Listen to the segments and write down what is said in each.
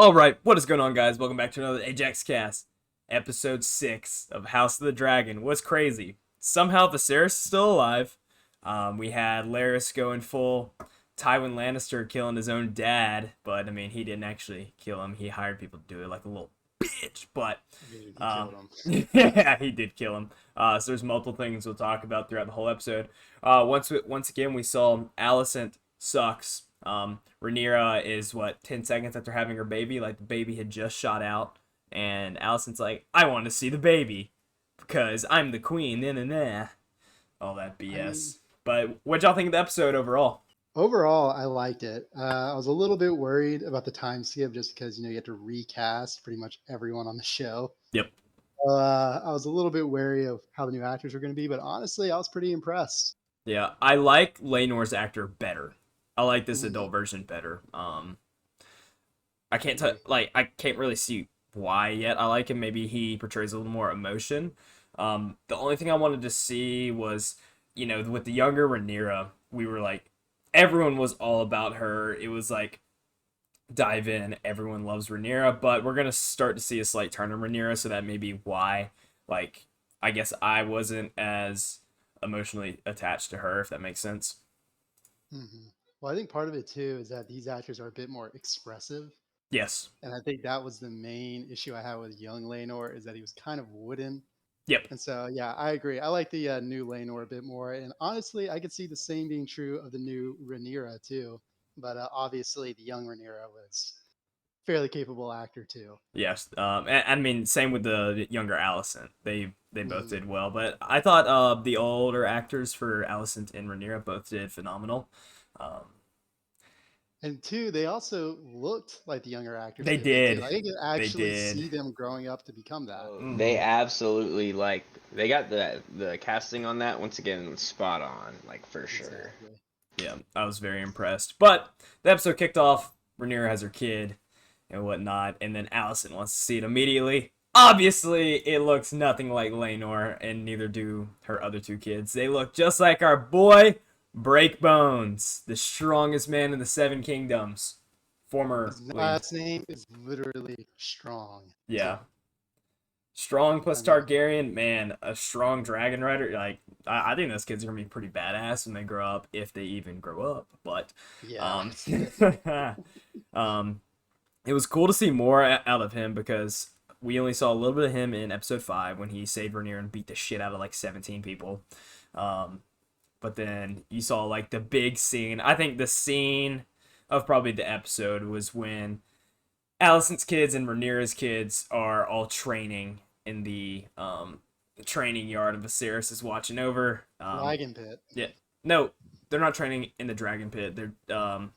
All right, what is going on, guys? Welcome back to another AJAXCAST, episode 6 of House of the Dragon. What's crazy? Somehow Viserys is still alive. We had Larys going full Tywin Lannister killing his own dad, but I mean, he didn't actually kill him. He hired people to do it like a little bitch, but He killed him. yeah, he did kill him. So there's multiple things we'll talk about throughout the whole episode. Once again, we saw Alicent sucks. Rhaenyra is 10 seconds after having her baby, like the baby had just shot out, and Alicent's like, I want to see the baby because I'm the queen. Nah. All that BS. But what y'all think of the episode overall? Overall, I liked it. I was a little bit worried about the time skip just because you have to recast pretty much everyone on the show. Yep. I was a little bit wary of how the new actors were going to be, but honestly, I was pretty impressed. Yeah, I like Laenor's actor better. I like this adult version better. I can't tell, I can't really see why yet. I like him. Maybe he portrays a little more emotion. The only thing I wanted to see was, with the younger Rhaenyra, we were like, everyone was all about her. It was like, dive in. Everyone loves Rhaenyra, but we're gonna start to see a slight turn on Rhaenyra, so that may be why. I guess I wasn't as emotionally attached to her, if that makes sense. Mm-hmm. Well, I think part of it too is that these actors are a bit more expressive. Yes. And I think that was the main issue I had with young Laenor is that he was kind of wooden. Yep. And so, yeah, I agree. I like the new Laenor a bit more. And honestly, I could see the same being true of the new Rhaenyra too. But obviously, the young Rhaenyra was fairly capable actor too. Yes. And I mean, same with the younger Alicent. They both did well, but I thought the older actors for Alicent and Rhaenyra both did phenomenal. And two, they also looked like the younger actors. They Did. did. Like, I could actually They did. see them growing up to become that. They absolutely they got the casting on that once again spot on, for sure. Exactly. Yeah, I was very impressed. But the episode kicked off. Rhaenyra has her kid and whatnot, and then Alicent wants to see it immediately. Obviously, it looks nothing like Laenor, and neither do her other two kids. They look just like our boy Breakbones, the strongest man in the Seven Kingdoms. His last name is literally Strong. Yeah. Strong plus Targaryen, man, a strong dragon rider. I think those kids are gonna be pretty badass when they grow up, if they even grow up. But yeah, it was cool to see more out of him because we only saw a little bit of him in episode 5 when he saved Rhaenyra and beat the shit out of 17 people. But then you saw the big scene. I think the scene of probably the episode was when Alicent's kids and Rhaenyra's kids are all training in the training yard, and Viserys is watching over. Dragon Pit. Yeah, no, they're not training in the Dragon Pit. They're that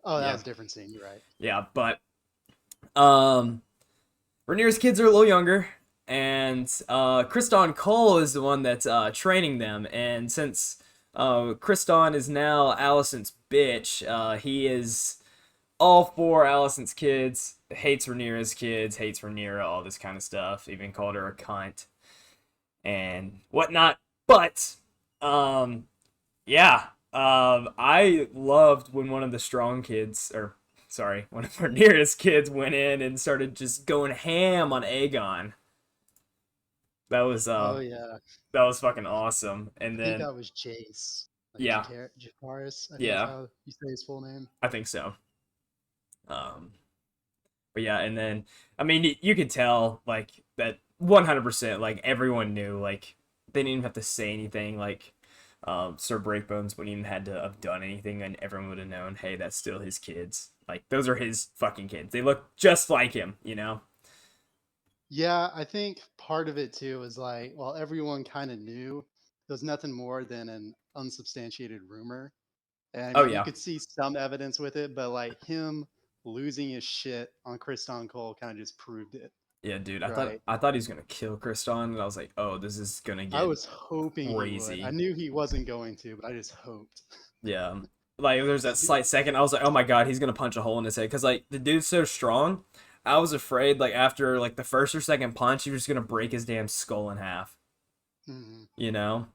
was a different scene. You're right. Yeah, but Rhaenyra's kids are a little younger, and Criston Cole is the one that's training them, and since Criston is now Alicent's bitch, he is all for Alicent's kids, hates Rhaenyra's kids, hates Rhaenyra, all this kind of stuff, even called her a cunt and whatnot. But I loved when one of the strong kids, one of Rhaenyra's kids went in and started just going ham on Aegon. That was that was fucking awesome. And then I think that was Jace. Jacaris. I think that's how you say his full name. I think so. But yeah, and then I mean you could tell that 100%. Everyone knew. They didn't even have to say anything. Sir Breakbones wouldn't even had to have done anything, and everyone would have known. Hey, that's still his kids. Those are his fucking kids. They look just like him. Yeah, I think part of it too is everyone kind of knew there was nothing more than an unsubstantiated rumor. And you could see some evidence with it, but him losing his shit on Criston Cole kind of just proved it. Yeah, dude. I thought he was gonna kill Criston, and I was like, oh, this is gonna get. I was hoping crazy. He would. I knew he wasn't going to, but I just hoped. Yeah, there's that slight second. I was like, oh my god, he's gonna punch a hole in his head because the dude's so strong. I was afraid after the first or second punch, he was just gonna break his damn skull in half. Mm-hmm. You know.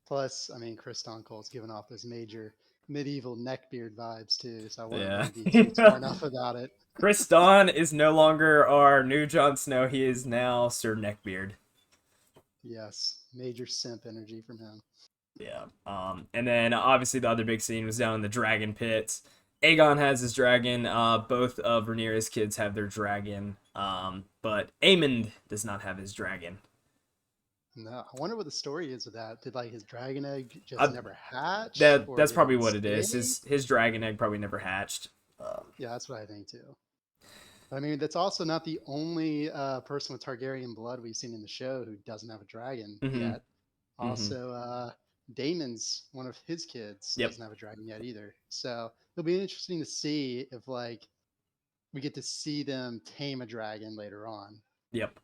Plus, I mean, Criston Cole's given off those major medieval neckbeard vibes too, so I wouldn't Yeah. really be too torn up about it. Chris Dawn is no longer our new Jon Snow. He is now Sir Neckbeard. Yes, major simp energy from him. Yeah. And then obviously the other big scene was down in the dragon pits. Aegon has his dragon. Both of Rhaenyra's kids have their dragon. But Aemond does not have his dragon. No, I wonder what the story is with that. Did like his dragon egg just never hatch? That's probably it what it is. stay? His dragon egg probably never hatched. Yeah, that's what I think too. I mean, that's also not the only person with Targaryen blood we've seen in the show who doesn't have a dragon yet. Also, Damon's one of his kids doesn't have a dragon yet either. So it'll be interesting to see if like we get to see them tame a dragon later on. Yep.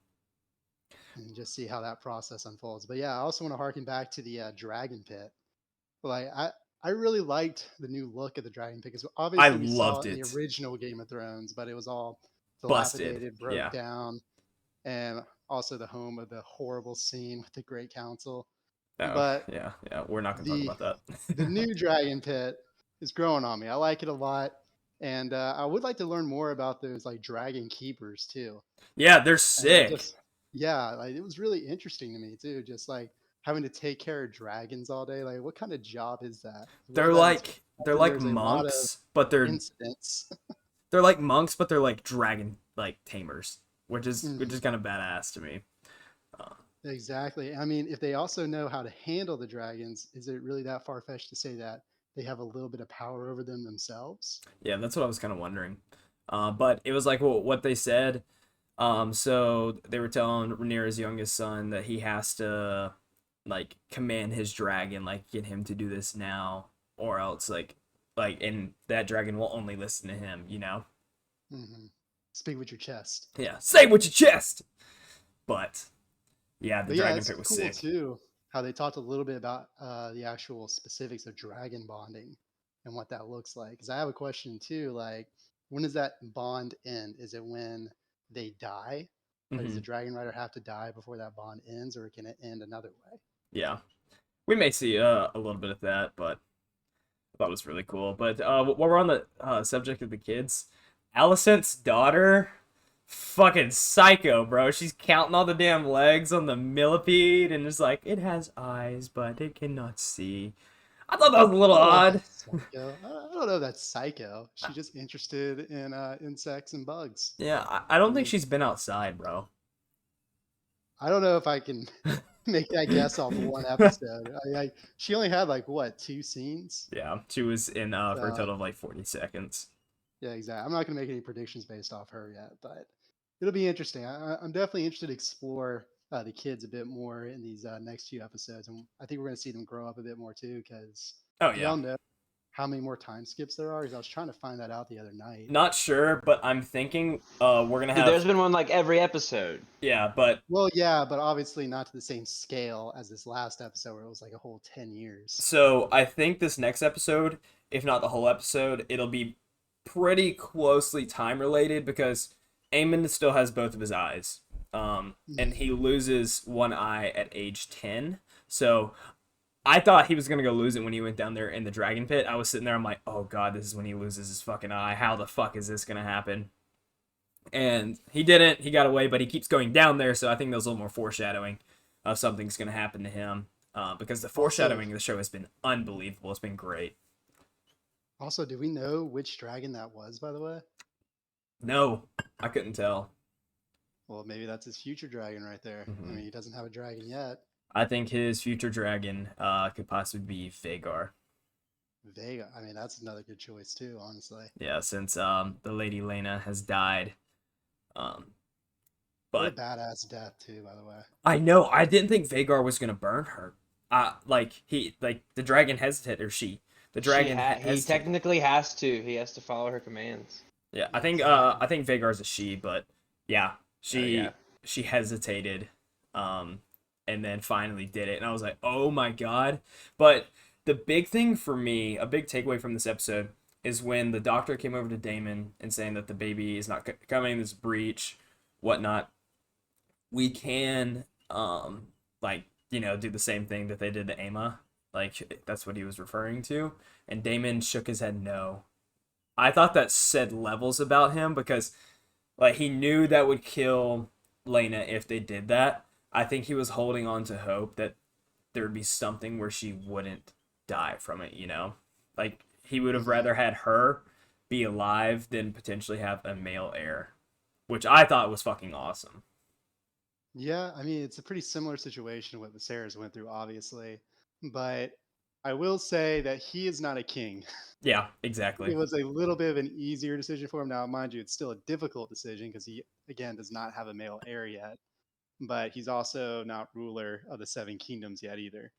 And just see how that process unfolds. But yeah, I also want to harken back to the dragon pit. Like I really liked the new look of the dragon pit because obviously we saw it in the original Game of Thrones, but it was all dilapidated, broke down, and also the home of the horrible scene with the Great Council. Oh, but yeah, we're not going to talk about that. The new dragon pit is growing on me. I like it a lot. And I would like to learn more about those like dragon keepers too. Yeah, they're sick. Like it was really interesting to me too. Just like having to take care of dragons all day. Like what kind of job is that? They're like monks, but they're incidents. They're like monks, but they're like dragon like tamers, which is kind of badass to me. Exactly. I mean, if they also know how to handle the dragons, is it really that far-fetched to say that they have a little bit of power over them themselves? Yeah, that's what I was kind of wondering. But it was like what they said. So they were telling Rhaenyra's youngest son that he has to like command his dragon, like get him to do this now, or else and that dragon will only listen to him, you know? Speak with your chest. Yeah, say with your chest. But yeah, the dragon pit was cool sick too. How they talked a little bit about the actual specifics of dragon bonding and what that looks like. Because I have a question too. Like, when does that bond end? Is it when they die? Like, does the dragon rider have to die before that bond ends, or can it end another way? Yeah, we may see a little bit of that, but I thought it was really cool. But while we're on the subject of the kids, Alicent's daughter, fucking psycho, bro. She's counting all the damn legs on the millipede and just like, it has eyes, but it cannot see. I thought that was a little odd. I don't know if that's psycho. She's just interested in insects and bugs. Yeah, I don't think she's been outside, bro. I don't know if I can make that guess off one episode. She only had like what, 2 scenes? Yeah, she was in for a total of like 40 seconds. Yeah, exactly. I'm not going to make any predictions based off her yet, but it'll be interesting. I'm definitely interested to explore the kids a bit more in these next few episodes, and I think we're going to see them grow up a bit more too. Because y'all know how many more time skips there are? Because I was trying to find that out the other night. Not sure, but I'm thinking we're gonna have. There's been one like every episode. Yeah, but but obviously not to the same scale as this last episode where it was like a whole 10 years. So I think this next episode, if not the whole episode, it'll be pretty closely time related because Aemon still has both of his eyes, and he loses one eye at age 10. So I thought he was gonna go lose it when he went down there in the dragon pit. I was sitting there, I'm like, oh god, this is when he loses his fucking eye. How the fuck is this gonna happen? And he didn't. He got away, but he keeps going down there. So I think there's a little more foreshadowing of something's gonna happen to him. Because the foreshadowing of the show has been unbelievable. It's been great. Also, do we know which dragon that was, by the way? No, I couldn't tell. Well, maybe that's his future dragon right there. I mean, he doesn't have a dragon yet. I think his future dragon could possibly be Vhagar. Vhagar. I mean, that's another good choice too, honestly. Yeah, since the Lady Laena has died. But what a badass death too, by the way. I know. I didn't think Vhagar was gonna burn her. The dragon hesitated, or she. The dragon. He technically has to. He has to follow her commands. Yeah, I think Vhagar's a she, but yeah, she hesitated, and then finally did it, and I was like, oh my god. But the big thing for me, a big takeaway from this episode, is when the doctor came over to Daemon and saying that the baby is not coming, this breach, whatnot. We can do the same thing that they did to Aemma Like, that's what he was referring to. And Damon shook his head no. I thought that said levels about him because, like, he knew that would kill Lena if they did that. I think he was holding on to hope that there would be something where she wouldn't die from it, you know? Like, he would have rather had her be alive than potentially have a male heir, which I thought was fucking awesome. Yeah, I mean, it's a pretty similar situation to what Viserys went through, obviously. But I will say that he is not a king. Yeah, It exactly. was a little bit of an easier decision for him. Now, mind you, it's still a difficult decision because he, again, does not have a male heir yet. But he's also not ruler of the Seven Kingdoms yet either.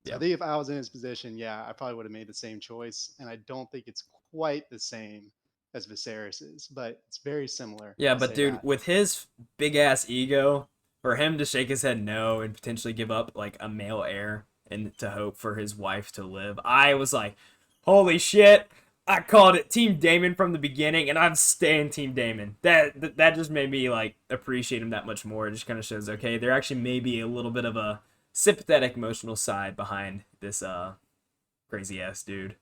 So I Yeah. think if I was in his position, yeah, I probably would have made the same choice. And I don't think it's quite the same as Viserys's, but it's very similar. Yeah, I'll but say dude, that. with his big ass ego, for him to shake his head no and potentially give up like a male heir and to hope for his wife to live, I was like, holy shit! I called it Team Damon from the beginning, and I'm staying Team Damon. That just made me like appreciate him that much more. It just kind of shows, okay, there actually may be a little bit of a sympathetic, emotional side behind this crazy ass dude.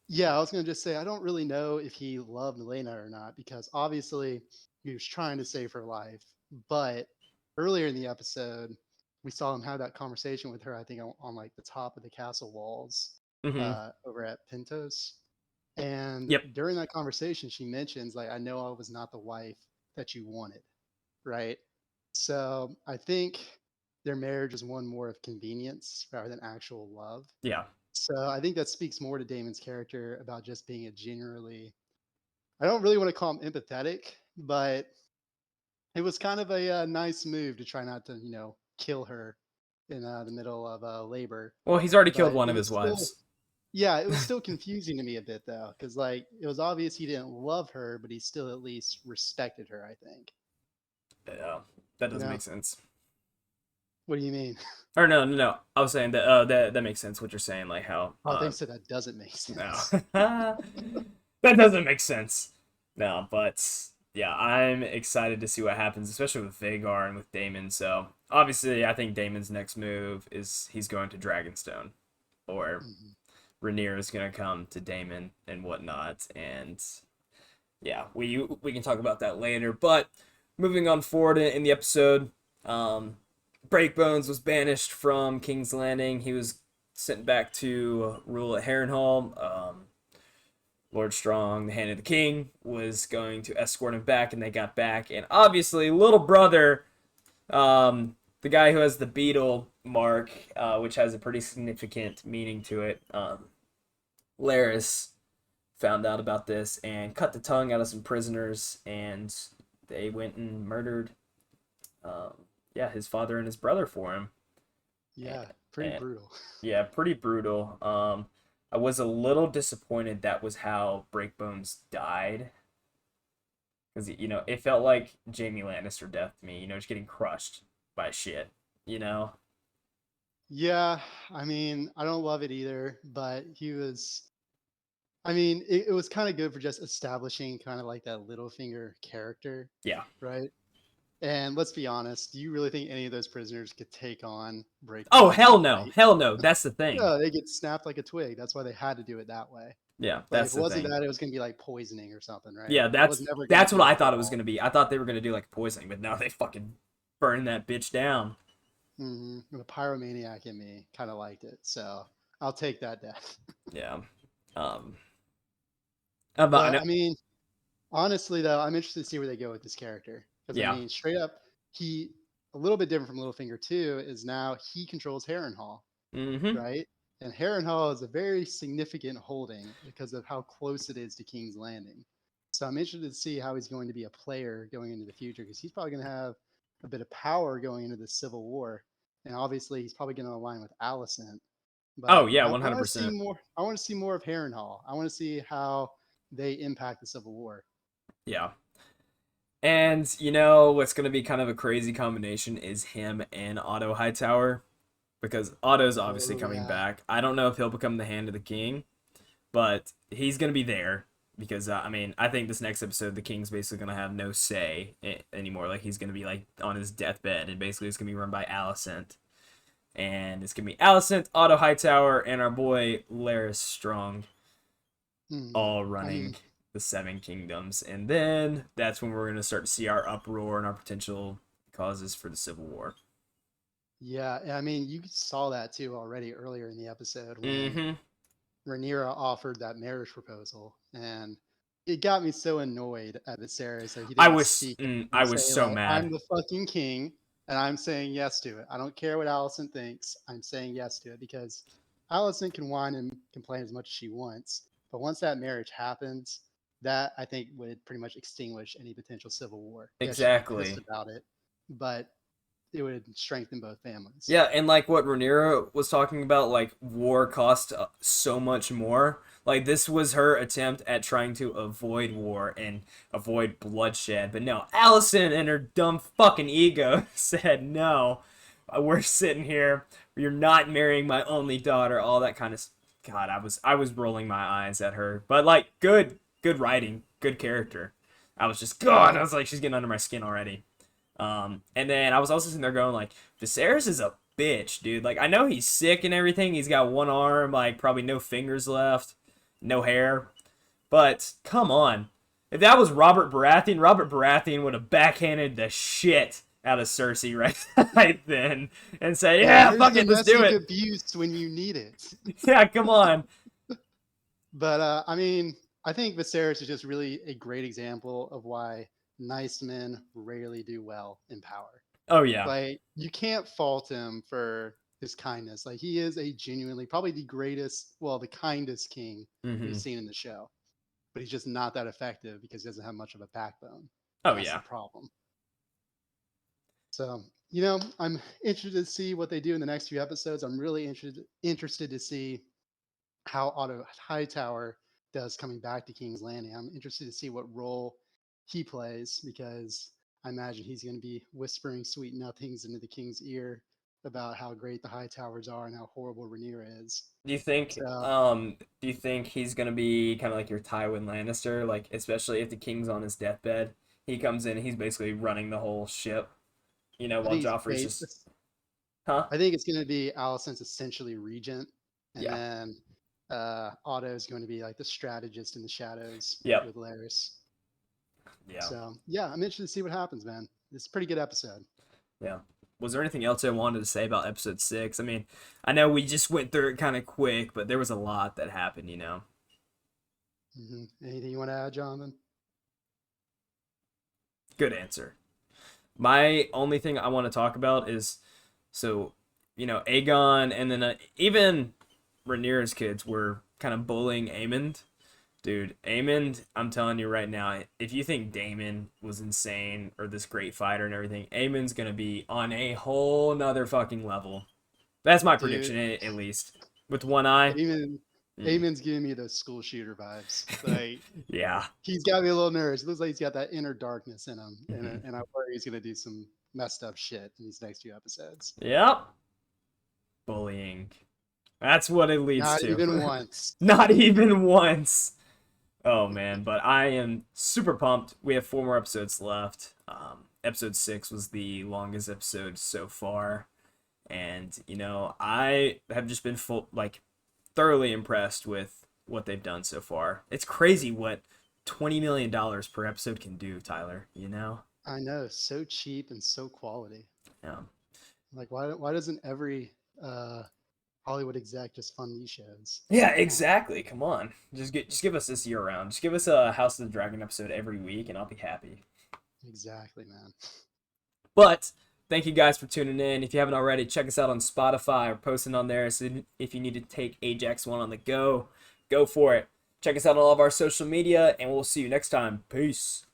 Yeah, I was going to just say, I don't really know if he loved Lena or not, because obviously he was trying to save her life. But earlier in the episode, we saw him have that conversation with her, I think, on like the top of the castle walls Mm-hmm. over at Pintos. And Yep. during that conversation, she mentions, like, I know I was not the wife that you wanted, right? So I think their marriage is one more of convenience rather than actual love. Yeah. So I think that speaks more to Damon's character about just being a genuinely, I don't really want to call him empathetic, but it was kind of a nice move to try not to, kill her in the middle of labor. Well, he's already killed But one it of was his still, wives. yeah, it was still confusing to me a bit though, because like it was obvious he didn't love her, but he still at least respected her, I think. Yeah, that You doesn't know, make sense. what do you mean? Or no, no, no. I was saying that that makes sense. What you're saying, like how Oh, thanks to that doesn't make no, sense. that doesn't make sense. No, but yeah, I'm excited to see what happens, especially with Vagar and with Damon. So obviously, I think Damon's next move is he's going to Dragonstone, or Mhm. Rhaenyra is going to come to Damon and whatnot. And yeah, we can talk about that later. But moving on forward in the episode, Breakbones was banished from King's Landing. He was sent back to rule at Harrenhal. Lord Strong, the Hand of the King, was going to escort him back, and they got back. And obviously, little brother, the guy who has the beetle mark, which has a pretty significant meaning to it, Larys, found out about this and cut the tongue out of some prisoners, and they went and murdered, um, yeah, his father and his brother for him. And, Yeah, pretty and brutal. yeah, pretty brutal. I was a little disappointed that was how Breakbones died, because it felt like Jaime Lannister death to me. Just getting crushed by shit. You know. Yeah, I mean, I don't love it either, but he was. I mean, it was kind of good for just establishing kind of like that Littlefinger character, Yeah. right? And let's be honest, do you really think any of those prisoners could take on Oh, Breakbones in a hell no, fight? hell no. That's the thing. No, they get snapped like a twig. That's why they had to do it that way. Yeah, Like that's if it the wasn't thing. that, it was gonna be like poisoning or something, right? Yeah, It was that's never gonna that's what be a I thought it was brawl. gonna be. I thought they were gonna do like poisoning, but now they fucking burn that bitch down. The pyromaniac in me kind of liked it, so I'll take that death. Yeah. Um. But I But know. I mean, honestly, though, I'm interested to see where they go with this character because I Yeah. mean, straight up, he a little bit different from Littlefinger too is now he controls Harrenhal, Mm-hmm. right? And Harrenhal is a very significant holding because of how close it is to King's Landing. So I'm interested to see how he's going to be a player going into the future because he's probably going to have a bit of power going into the Civil War, and obviously he's probably going to align with Alicent. Oh But yeah, I 100%. want to see more. I want to see more of Harrenhal. I want to see how they impact the Civil War. Yeah. And what's gonna be kind of a crazy combination is him and Otto Hightower, because Otto's obviously Oh coming yeah. back. I don't know if he'll become the Hand of the King, but he's gonna be there because I mean I think this next episode the King's basically gonna have no say anymore. Like he's gonna be like on his deathbed, and basically it's gonna be run by Alicent. And it's going to be Alicent, Otto Hightower, and our boy Larys Strong all running the Seven Kingdoms. And then that's when we're going to start to see our uproar and our potential causes for the Civil War. Yeah, I mean, you saw that too already earlier in the episode when Rhaenyra offered that marriage proposal, and it got me so annoyed at Viserys that he didn't speak. I was say, so like, mad. I'm the fucking king, and I'm saying yes to it. I don't care what Alicent thinks. I'm saying yes to it because Alicent can whine and complain as much as she wants, but once that marriage happens, that I think would pretty much extinguish any potential civil war. Exactly. Yeah, she'd be pissed about it, but it would strengthen both families. Yeah, and like what Rhaenyra was talking about, like war cost so much more. Like this was her attempt at trying to avoid war and avoid bloodshed. But no, Alicent and her dumb fucking ego said no. We're sitting here. You're not marrying my only daughter. All that kind of. God, I was rolling my eyes at her. But like, good writing, good character. I was just God. I was like, she's getting under my skin already. And then I was also sitting there going like, Viserys is a bitch, dude. Like, I know he's sick and everything. He's got one arm, like probably no fingers left, no hair. But come on, if that was Robert Baratheon would have backhanded the shit out of Cersei right then and say, yeah, fucking just do it. Abuse when you need it. Yeah, come on. But I mean, I think Viserys is just really a great example of why nice men rarely do well in power. Oh yeah. Like you can't fault him for his kindness. Like he is a genuinely probably the kindest king we've seen in the show. But he's just not that effective because he doesn't have much of a backbone. That's the problem. So, I'm interested to see what they do in the next few episodes. I'm really interested to see how Otto Hightower does coming back to King's Landing. I'm interested to see what role he plays because I imagine he's going to be whispering sweet nothings into the king's ear about how great the Hightowers are and how horrible Rhaenyra is. Do you think he's going to be kind of like your Tywin Lannister, like especially if the king's on his deathbed, he comes in and he's basically running the whole ship, while Joffrey's just I think it's going to be Alicent's essentially regent and then Otto's going to be like the strategist in the shadows with Larys. Yeah. So, I'm interested to see what happens, man. It's a pretty good episode. Yeah. Was there anything else I wanted to say about episode 6? I mean, I know we just went through it kind of quick, but there was a lot that happened, Anything you want to add, Jonathan? Good answer. My only thing I want to talk about is, Aegon and then even Rhaenyra's kids were kind of bullying Aemond. Dude, Aemond, I'm telling you right now, if you think Daemon was insane or this great fighter and everything, Aemond's going to be on a whole nother fucking level. That's my prediction, at least. With one eye. Aemond's giving me those school shooter vibes. Like, yeah. He's got me a little nervous. It looks like he's got that inner darkness in him. And I worry he's going to do some messed up shit in these next few episodes. Yep. Bullying. That's what it leads to. Not even once. Not even once. Oh man, but I am super pumped. We have 4 more episodes left. Episode 6 was the longest episode so far, and I have just been thoroughly impressed with what they've done so far. It's crazy what $20 million per episode can do, Tyler. I know, so cheap and so quality. Yeah. Like why doesn't every Hollywood exec just fund these shows? Yeah, exactly. Come on. Just give us this year round. Just give us a House of the Dragon episode every week and I'll be happy. Exactly, man. But thank you guys for tuning in. If you haven't already, check us out on Spotify. We're posting on there. So if you need to take Ajax 1 on the go for it. Check us out on all of our social media and we'll see you next time. Peace.